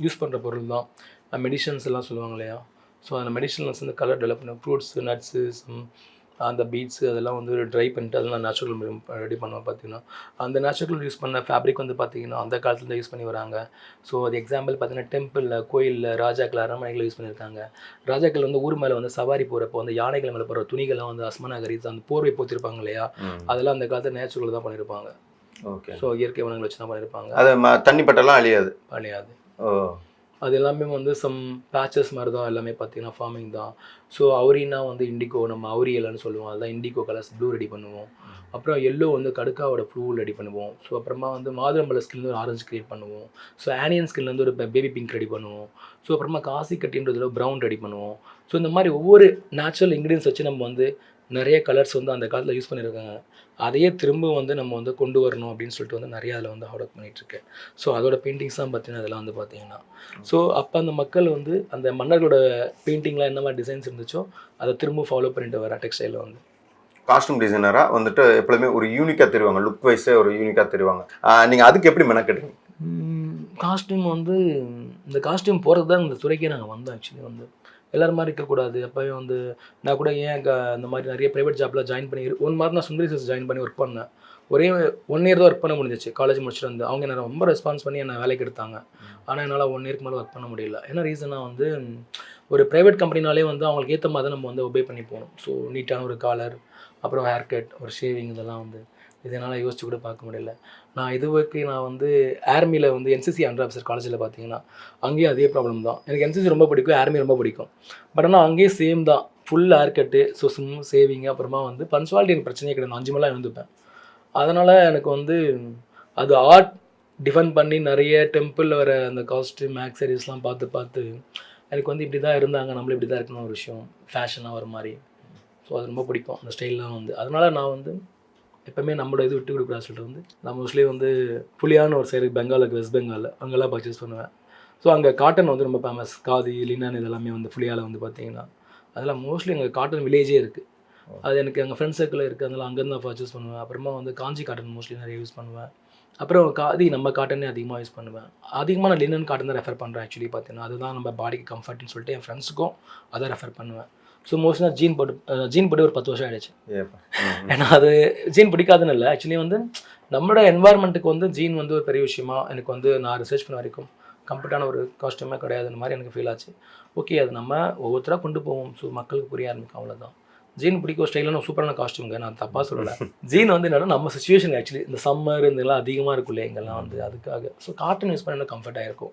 Use பண்ணுற பொருள் தான். மெடிசன்ஸ் எல்லாம் சொல்லுவாங்க இல்லையா, ஸோ அந்த மெடிசன்ஸ் வந்து கலர் டெவலப் பண்ண ஃப்ரூட்ஸு, நட்ஸு, அந்த பீட்ஸு அதெல்லாம் வந்து ட்ரை பண்ணிட்டு அதெல்லாம் நேச்சுரல் ரெடி பண்ணுவேன். பார்த்தீங்கன்னா அந்த நேச்சுரல் யூஸ் பண்ண ஃபேப்ரிக் வந்து பார்த்திங்கன்னா அந்த காலத்தில் யூஸ் பண்ணி வராங்க. ஸோ அது எக்ஸாம்பிள் பார்த்தீங்கன்னா டெம்பிளில், கோயிலில், ராஜாக்கள், அரண்மனைகளை யூஸ் பண்ணியிருக்காங்க. ராஜாக்கள் வந்து ஊர் மேலே வந்து சவாரி போகிறப்போ வந்து யானைகள் மேலே போகிற துணிகள்லாம் வந்து அஸ்மனாகரி அந்த போர்வை போத்திருப்பாங்க இல்லையா, அதெல்லாம் அந்த காலத்தில் நேச்சுரல் தான் பண்ணியிருப்பாங்க. ஓகே. ஸோ இயற்கை வளங்களை வச்சு தான் பண்ணியிருப்பாங்க. அது தண்ணி பட்டெல்லாம் அழியாது. அது எல்லாமே வந்து சம் பேச்சஸ் மாதிரி தான் எல்லாமே பார்த்தீங்கன்னா ஃபார்மிங் தான். ஸோ அவுரினா வந்து இண்டிகோ, நம்ம அவுரி இலைன்னு சொல்லுவோம், அதுதான் இண்டிகோ கலர்ஸ் ப்ளூ ரெடி பண்ணுவோம். அப்புறம் எல்லோ வந்து கடுக்காவோட ப்ளூ ரெடி பண்ணுவோம். ஸோ அப்புறமா வந்து மாதுளம்பழ ஸ்கில்லேருந்து ஒரு ஆரஞ்சு க்ரியேட் பண்ணுவோம். ஸோ ஆனியன் ஸ்கில்லேருந்து ஒரு பேபி பிங்க் ரெடி பண்ணுவோம். ஸோ அப்புறமா காசி கட்டின்றதுல ப்ரௌன் ரெடி பண்ணுவோம். ஸோ இந்த மாதிரி ஒவ்வொரு நேச்சுரல் இன்க்ரீடியன்ஸ் வச்சு நம்ம வந்து நிறைய கலர்ஸ் வந்து அந்த காலத்தில் யூஸ் பண்ணியிருக்காங்க. அதையே திரும்ப வந்து நம்ம வந்து கொண்டு வரணும் அப்படின்னு சொல்லிட்டு வந்து நிறையா அதில் வந்து ஹார்ட் ஒர்க் பண்ணிகிட்ருக்கேன். ஸோ அதோட பெயிண்டிங்ஸ் தான் பார்த்தீங்கன்னா அதெல்லாம் வந்து பார்த்தீங்கன்னா, ஸோ அப்போ அந்த மக்கள் வந்து அந்த மன்னர்களோட பெயிண்டிங்லாம் என்ன மாதிரி டிசைன்ஸ் இருந்துச்சோ அதை திரும்ப ஃபாலோ பண்ணிட்டு வரேன். டெக்ஸ்டைலில் வந்து காஸ்டியூம் டிசைனராக வந்துட்டு எப்பவுமே ஒரு யூனிக்காக தெரிவாங்க, லுக் வைஸே ஒரு யூனிக்காக தெரிவாங்க. நீங்கள் அதுக்கு எப்படி மெனக்கெடுங்க? காஸ்டியூம் வந்து இந்த காஸ்டியூம் போகிறது தான் இந்த துறைக்கே நாங்கள் வந்தோம். ஆக்சுவலி வந்து எல்லோரும் மாதிரி இருக்கக்கூடாது. அப்போவே வந்து நான் கூட ஏன் இந்த மாதிரி நிறைய ப்ரைவேட் ஜாப்பில் ஜாயின் பண்ணி 1 மாதம் நான் சுந்தரி சில்க்ஸ் ஜாயின் பண்ணி ஒர்க் பண்ணேன். ஒரே 1 இயர் தான் ஒர்க் பண்ண முடிஞ்சிச்சு. காலேஜ் முடிச்சுட்டு வந்து அவங்க என்ன ரொம்ப ரெஸ்பான்ஸ் பண்ணி என்னை வேலைக்கு எடுத்தாங்க. ஆனால் என்னால் 1 இயருக்கு மேலே ஒர்க் பண்ண முடியல. என்ன ரீசனாக வந்து ஒரு ப்ரைவேட் கம்பெனினாலே வந்து அவங்களுக்கு ஏற்ற மாதிரி தான் நம்ம வந்து ஒபே பண்ணி போகணும். ஸோ நீட்டான ஒரு காலர், அப்புறம் ஹேர் கட், ஒரு ஷேவிங், இதெல்லாம் வந்து இதனால் யோசிச்சு கூட பார்க்க முடியல. நான் இதுவரைக்கும் நான் வந்து ஆர்மியில் வந்து என்சிசி அண்டர் ஆஃபீஸர் காலேஜில் பார்த்தீங்கன்னா அங்கேயும் அதே ப்ராப்ளம் தான். எனக்கு என்சிசி ரொம்ப பிடிக்கும், ஆர்மி ரொம்ப பிடிக்கும். பட் ஆனால் அங்கேயும் சேம் தான், full hair cut, so saving, அப்புறமா வந்து பன்சுவாலிட்டி எனக்கு பிரச்சனையே கிடையாது. 5 மணிலாம் எழுந்துப்பேன். அதனால் எனக்கு வந்து அது ஆர்ட் டிஃபைன் பண்ணி நிறைய டெம்பிளில் வர அந்த காஸ்ட்யூம் ஆக்சரிஸ்லாம் பார்த்து எனக்கு வந்து இப்படி தான் இருந்தாங்க, நம்மளும் இப்படி தான் இருக்கணும் ஒரு விஷயம், ஃபேஷனாக வர மாதிரி. ஸோ அது ரொம்ப பிடிக்கும் அந்த ஸ்டைல்லாம் வந்து. அதனால் நான் வந்து எப்போவுமே நம்மளோட இது விட்டு கொடுக்குறா சொல்லிட்டு வந்து நான் மோஸ்ட்லி வந்து புலியான ஒரு சைடு பெங்காலுக்கு, வெஸ்ட் பெங்காலில் அங்கெல்லாம் பர்ச்சேஸ் பண்ணுவேன். ஸோ அங்கே காட்டன் வந்து ரொம்ப ஃபேமஸ். காதி, லினன் இதெல்லாமே வந்து புலியால் வந்து பார்த்தீங்கன்னா அதெல்லாம் மோஸ்ட்லி எங்கள் காட்டன் வில்லேஜே இருக்குது. அது எனக்கு எங்கள் ஃப்ரெண்ட்ஸ் சர்க்கிளில் இருக்குது, அதனால் அங்கேருந்து நான் பர்ச்சேஸ் பண்ணுவேன். அப்புறமா வந்து காஞ்சி காட்டன் மோஸ்ட்லி நிறைய யூஸ் பண்ணுவேன். அப்புறம் காதி நம்ம காட்டனே அதிகமாக யூஸ் பண்ணுவேன். அதிகமாக நான் லினன் காட்டன் தான் ரெஃபர் பண்ணுறேன். ஆக்சுவலி பார்த்தீங்கன்னா அதுதான் நம்ம பாடிக்கு கம்ஃபர்ட்னு சொல்லிட்டு என் ஃப்ரெண்ட்ஸுக்கும் அதை ரெஃபர் பண்ணுவேன். ஸோ மோஸ்ட்லி நான் ஜீன் போட்டு ஒரு 10 வருஷம் ஆகிடுச்சு. ஏன்னா அது ஜீன் பிடிக்காதுன்னு இல்லை, ஆக்சுவலி வந்து நம்மளோட என்வாயர்மெண்ட்டுக்கு வந்து ஜீன் வந்து ஒரு பெரிய விஷயமா எனக்கு வந்து நான் ரிசர்ச் பண்ண வரைக்கும் கம்ஃபர்டான ஒரு காஸ்ட்யூமே கிடையாதுன்னு மாதிரி எனக்கு ஃபீல் ஆச்சு. ஓகே, அது நம்ம ஒவ்வொருத்தராக கொண்டு போவோம். ஸோ மக்களுக்கு புரிய ஆரம்பிக்கும், அவ்வளோதான். ஜீன் பிடிக்கும், ஸ்டைலான சூப்பரான காஸ்ட்யூம்ங்க, நான் தப்பாக சொல்லலை. ஜீன் வந்து என்னென்னா நம்ம சுச்சுவேஷன், ஆக்சுவலி இந்த சம்மர் இதெல்லாம் அதிகமாக இருக்கும் இல்லையா இங்கெல்லாம் வந்து அதுக்காக. ஸோ காட்டன் யூஸ் பண்ண கம்ஃபர்ட்டாக இருக்கும்.